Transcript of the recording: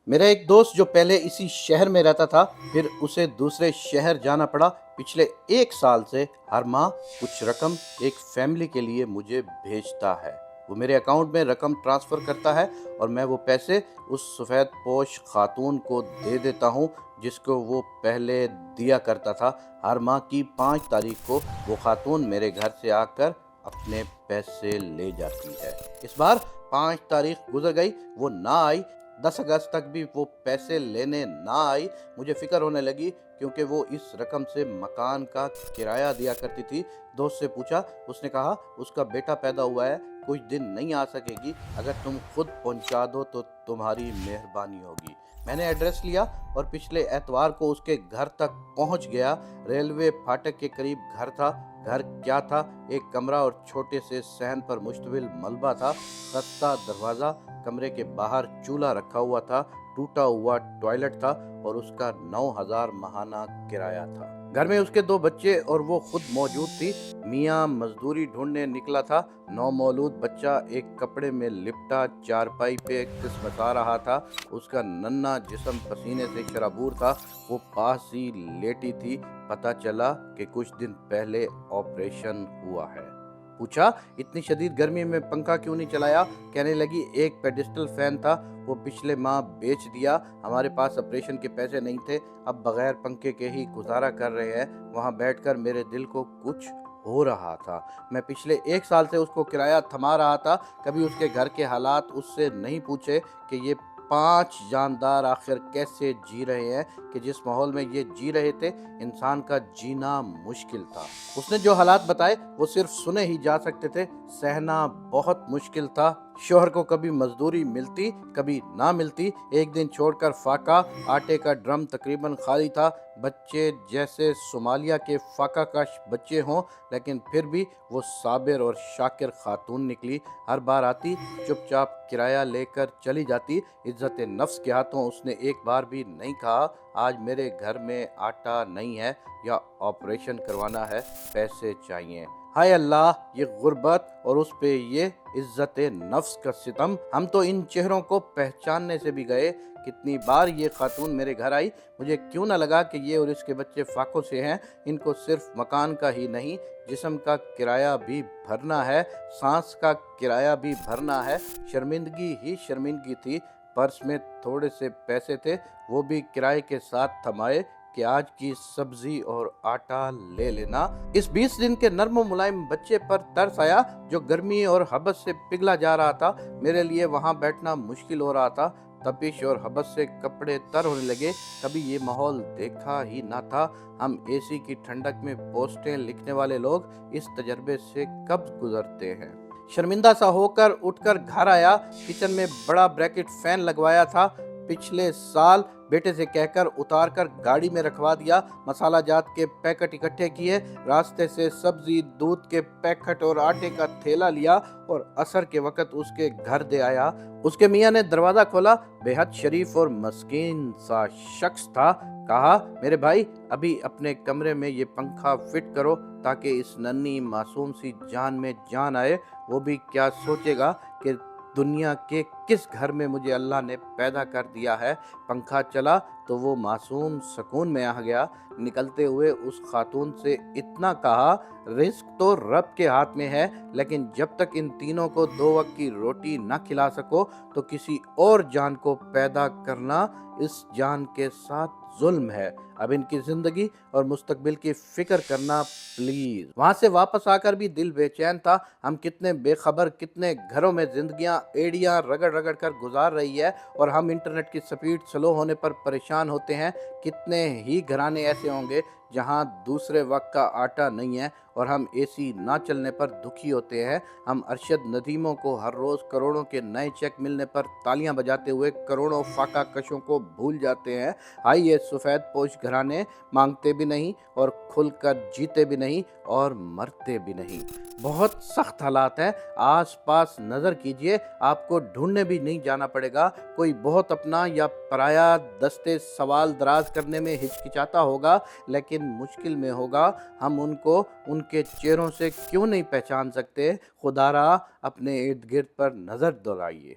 मेरा एक दोस्त जो पहले इसी शहर में रहता था, फिर उसे दूसरे शहर जाना पड़ा। पिछले 1 साल से हर माह कुछ रकम एक फैमिली के लिए मुझे भेजता है। वो मेरे अकाउंट में रकम ट्रांसफ़र करता है और मैं वो पैसे उस सफ़ेद पोश खातून को दे देता हूँ जिसको वो पहले दिया करता था। हर माह की 5 तारीख को वो खातून मेरे घर से आकर अपने पैसे ले जाती है। इस बार 5 तारीख गुजर गई, वो ना आई। 10 अगस्त तक भी वो पैसे लेने ना आई। मुझे फ़िक्र होने लगी क्योंकि वो इस रकम से मकान का किराया दिया करती थी। दोस्त से पूछा, उसने कहा उसका बेटा पैदा हुआ है, कुछ दिन नहीं आ सकेगी, अगर तुम खुद पहुंचा दो तो तुम्हारी मेहरबानी होगी। मैंने एड्रेस लिया और पिछले एतवार को उसके घर तक पहुंच गया। रेलवे फाटक के करीब घर था। घर क्या था, एक कमरा और छोटे से सहन पर मुश्तमिल मलबा था। खस्ता दरवाज़ा, कमरे के बाहर चूल्हा रखा हुआ था, टूटा हुआ टॉयलेट था और उसका 9,000 माहाना किराया था। घर में उसके 2 बच्चे और वो खुद मौजूद थी। मियाँ मजदूरी ढूंढने निकला था। नौमौलूद बच्चा एक कपड़े में लिपटा चारपाई पे किस्मता रहा था। उसका नन्हा जिस्म पसीने से शराबूर था। वो पास ही लेटी थी। पता चला कि कुछ दिन पहले ऑपरेशन हुआ है। पूछा, इतनी शदीद गर्मी में पंखा क्यों नहीं चलाया? कहने लगी, एक पेडिस्टल फैन था, वो पिछले माह बेच दिया। हमारे पास ऑपरेशन के पैसे नहीं थे, अब बगैर पंखे के ही गुजारा कर रहे हैं। वहाँ बैठकर मेरे दिल को कुछ हो रहा था। मैं पिछले 1 साल से उसको किराया थमा रहा था। कभी उसके घर के हालात उससे नहीं पूछे कि ये 5 जानदार आखिर कैसे जी रहे हैं, कि जिस माहौल में ये जी रहे थे इंसान का जीना मुश्किल था। उसने जो हालात बताए वो सिर्फ सुने ही जा सकते थे, सहना बहुत मुश्किल था। शोहर को कभी मजदूरी मिलती, कभी ना मिलती। एक दिन छोड़कर फाका, आटे का ड्रम तकरीबन खाली था। बच्चे जैसे सोमालिया के फाका काश बच्चे हों, लेकिन फिर भी वो साबिर और शाकिर खातून निकली। हर बार आती, चुपचाप किराया लेकर चली जाती। इज्जत नफ्स के हाथों उसने एक बार भी नहीं कहा, आज मेरे घर में आटा नहीं है या ऑपरेशन करवाना है, पैसे चाहिए। हाय अल्लाह, ये गुर्बत और उस पे ये इज्जत नफ्स का सितम। हम तो इन चेहरों को पहचानने से भी गए। कितनी बार ये खातून मेरे घर आई, मुझे क्यों ना लगा कि ये और इसके बच्चे फाकों से हैं। इनको सिर्फ मकान का ही नहीं, जिस्म का किराया भी भरना है, सांस का किराया भी भरना है। शर्मिंदगी ही शर्मिंदगी थी। पर्स में थोड़े से पैसे थे, वो भी किराए के साथ थमाए कि आज की सब्जी और आटा ले लेना। इस 20 दिन के नर्म मुलायम बच्चे पर तरस आया जो गर्मी और हबस से पिघला जा रहा था। मेरे लिए वहां बैठना मुश्किल हो रहा था। तपिश और हबस से कपड़े तर होने लगे। कभी ये माहौल देखा ही ना था। हम एसी की ठंडक में पोस्टें लिखने वाले लोग इस तजर्बे से कब गुजरते हैं। शर्मिंदा सा होकर उठकर घर आया। किचन में बड़ा ब्रैकेट फैन लगवाया था, पिछले साल बेटे से कहकर उतार कर गाड़ी में रखवा दिया। मसाला जात के पैकेट इकट्ठे किए, रास्ते से सब्जी, दूध के पैकेट और आटे का थैला लिया और असर के वक्त उसके घर दे आया। उसके मियाँ ने दरवाजा खोला। बेहद शरीफ और मस्कीन सा शख्स था। कहा, मेरे भाई, अभी अपने कमरे में ये पंखा फिट करो ताकि इस नन्ही मासूम सी जान में जान आए। वो भी क्या सोचेगा कि दुनिया के किस घर में मुझे अल्लाह ने पैदा कर दिया है। पंखा चला तो वो मासूम सुकून में आ गया। निकलते हुए उस खातून से इतना कहा, रिस्क तो रब के हाथ में है, लेकिन जब तक इन तीनों को 2 वक्त की रोटी ना खिला सको तो किसी और जान को पैदा करना इस जान के साथ जुल्म है। अब इनकी जिंदगी और मुस्तकबिल की फिक्र करना प्लीज। वहां से वापस आकर भी दिल बेचैन था। हम कितने बेखबर, कितने घरों में जिंदगियां एड़ियां रगड़ रगड़ कर गुजार रही है और हम इंटरनेट की स्पीड स्लो होने पर परेशान होते हैं। कितने ही घराने ऐसे होंगे जहां दूसरे वक्त का आटा नहीं है और हम एसी ना चलने पर दुखी होते हैं। हम अरशद नदीमों को हर रोज करोड़ों के नए चेक मिलने पर तालियां बजाते हुए करोड़ों फाका कशों को भूल जाते हैं। हाय, ये सफ़ेद पोश घराने मांगते भी नहीं और खुलकर जीते भी नहीं और मरते भी नहीं। बहुत सख्त हालात हैं। आस पास नज़र कीजिए, आपको ढूंढने भी नहीं जाना पड़ेगा। कोई बहुत अपना या पराया दस्ते सवाल दराज करने में हिचकिचाता होगा, लेकिन मुश्किल में होगा। हम उनको उनके चेहरों से क्यों नहीं पहचान सकते? खुदारा अपने इर्द गिर्द पर नज़र दौड़ाइए।